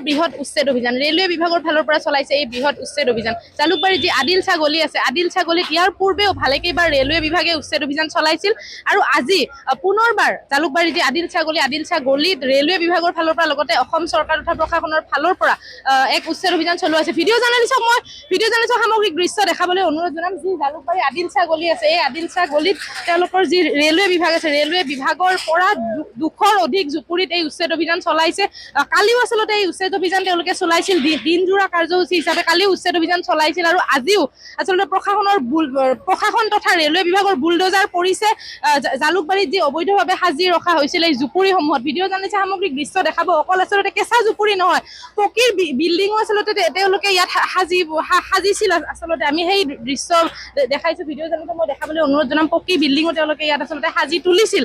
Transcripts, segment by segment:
বৃহৎ উচ্ছেদ অভিযান ৰেলৱে বিভাগৰ ফালৰ পৰা চলাইছে এই বৃহৎ উচ্ছেদ অভিযান জালুকবাৰীত যি আদিল ছাঁ গলি আছে আদিল ছাঁ গলিত ইয়াৰ পূৰ্বেও ভালেকেইবাৰ ৰেলৱে বিভাগে উচ্ছেদ অভিযান চলাইছিল আৰু আজি পুনৰবাৰ জালুকবাৰীত যি আদিল ছাঁ গলিত ৰেলৱে বিভাগৰ ফালৰ পৰা লগতে অসম চৰকাৰ তথা প্ৰশাসনৰ ফালৰ পৰা এক উচ্ছেদ অভিযান চলোৱা আছে ভিডিঅ' জাৰ্নেলিষ্টক সামগ্ৰিক দৃশ্য দেখাবলৈ অনুৰোধ জনাম যি জালুকবাৰী আদিল ছাঁ গলি আছে এই আদিল ছাঁ গলিত তেওঁলোকৰ যি ৰেলৱে বিভাগ আছে ৰেলৱে বিভাগৰ পৰা 200ৰ অধিক জুপুৰিত এই উচ্ছেদ অভিযান চলাইছে কালিও আচলতে এই উচ্ছেদ অভিযান তেওঁলোকে চলাইছিল দিনজোৰা কাৰ্যসূচী হিচাপে কালিও উচ্ছেদ অভিযান চলাইছিল আৰু আজিও আচলতে প্ৰশাসন তথা ৰেলৱে বিভাগৰ বুলডোজাৰ পৰিছে জালুকবাৰীত যি অবৈধভাৱে সাজি ৰখা হৈছিল এই জুপুৰিসমূহত ভিডিঅ' জাৰ্নেলিষ্টে সামগ্ৰিক দৃশ্য দেখাব অকল আচলতে কেঁচা জুপুৰি নহয় পকীৰ বিল্ডিঙো আচলতে তেওঁলোকে ইয়াত সাজিছিল আচলতে আমি সেই দৃশ্য দেখাইছো ভিডিঅ' জাৰ্নেলিষ্টক মই দেখাবলৈ অনুৰোধ জনাম পকী বিল্ডিঙো তেওঁলোকে ইয়াত আচলতে সাজি তুলিছিল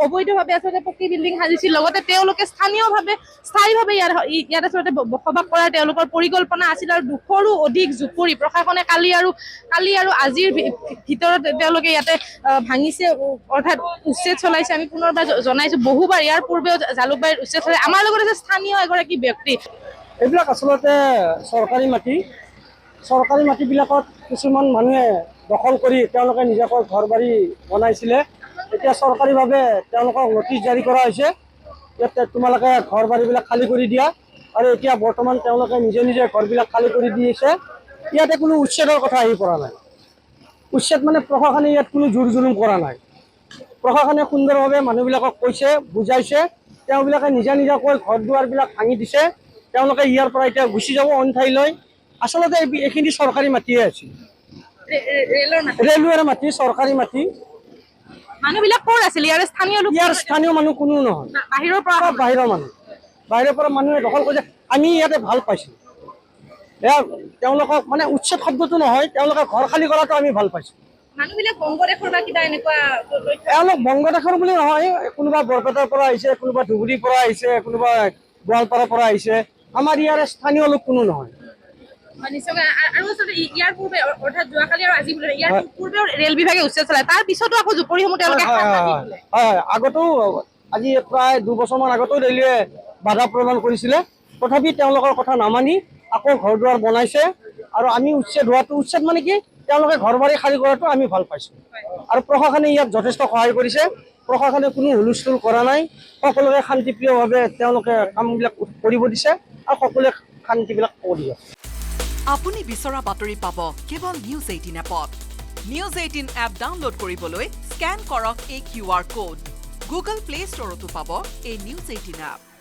অবৈধভাৱে আচলতে পকী বিল্ডিং সাজিছিল লগতে তেওঁলোকে স্থায়ীভাৱে ইয়াত আচলতে বসবাস কৰাৰ তেওঁলোকৰ পৰিকল্পনা আছিল আৰু 200ৰো অধিক জুপুৰি প্ৰশাসনে কালি আৰু আজিৰ ভিতৰত তেওঁলোকে ইয়াতে ভাঙিছে অৰ্থাৎ উচ্ছেদ চলাইছে আমি পুনৰবাৰ জনাইছো বহুবাৰ ইয়াৰ পূৰ্বেও জালুকবাৰীত উচ্ছেদ চলাই আমাৰ লগত আছে স্থানীয় এগৰাকী ব্যক্তি এইবিলাক আচলতে চৰকাৰী মাটিবিলাকত কিছুমান মানুহে দখল কৰি তেওঁলোকে নিজাকৈ ঘৰ বাৰী বনাইছিলে এতিয়া চৰকাৰীভাৱে তেওঁলোকক নটিচ জাৰি কৰা হৈছে ইয়াত তোমালোকে ঘৰ বাৰীবিলাক খালী কৰি দিয়া আৰু এতিয়া বৰ্তমান তেওঁলোকে নিজে ঘৰবিলাক খালী কৰি দিছে ইয়াতে কোনো উচ্ছেদৰ কথা আহি পৰা নাই উচ্ছেদ মানে প্ৰশাসনে ইয়াত কোনো জোৰ জুলুম কৰা নাই প্ৰশাসনে সুন্দৰভাৱে মানুহবিলাকক কৈছে বুজাইছে তেওঁবিলাকে নিজাকৈ ঘৰ দুৱাৰবিলাক ভাঙি দিছে তেওঁলোকে ইয়াৰ পৰা এতিয়া গুচি যাব অইন ঠাইলৈ আচলতে এইখিনি চৰকাৰী মাটিয়ে আছিল ৰেলৱেৰ মাটি চৰকাৰী মাটি মানুহবিলাক ক'ৰ আছিল ইয়াৰ স্থানীয় মানুহ কোনো নহয় বাহিৰৰ পৰা মানুহে দখল কৰিছে আমি ইয়াতে ভাল পাইছোঁ তেওঁলোকক মানে উচ্ছেদ শব্দটো নহয় তেওঁলোকে ঘৰ খালী কৰাটো আমি ভাল পাইছোঁ মানুহবিলাক বংগদেশৰ বা কিবা এনেকুৱা এওঁলোক বংগদেশৰ বুলি নহয় কোনোবা বৰপেটাৰ পৰা আহিছে কোনোবা ধুবুৰীৰ পৰা আহিছে কোনোবা গোৱালপাৰাৰ পৰা আহিছে আমাৰ ইয়াৰে স্থানীয় লোক কোনো নহয় আৰু আচলতে ইয়াৰ পূৰ্বে অৰ্থাৎ যোৱাকালি আৰু আজি ইয়াৰ পূৰ্বেও ৰেল বিভাগে উচ্ছেদ চলায় তাৰ পিছতো আকৌ জুপুৰিসমূহ তেওঁলোকে হয় আগতেও আজি প্ৰায় 2 বছৰমান আগতেও ৰেলৱে বাধা প্ৰদান কৰিছিলে তথাপি তেওঁলোকৰ কথা নামানি আকৌ ঘৰ দুৱাৰ বনাইছে আৰু আমি উচ্ছেদ মানে কি তেওঁলোকে ঘৰ বাৰী খালী কৰাটো আমি ভাল পাইছোঁ আৰু প্ৰশাসনে ইয়াত যথেষ্ট সহায় কৰিছে প্ৰশাসনে কোনো হুলস্থুল কৰা নাই সকলোকে শান্তিপ্ৰিয়ভাৱে তেওঁলোকে কামবিলাক কৰিব দিছে আৰু সকলোৱে শান্তিবিলাক কৰি আছে আপুনি বিচৰা বাতৰি পাব কেৱল নিউজ 18 এপত নিউজ 18 এপ ডাউনলোড কৰিবলৈ স্ক্যান কৰক এই QR কোড গুগল প্লে ষ্টৰতো পাব এই নিউজ 18 এপ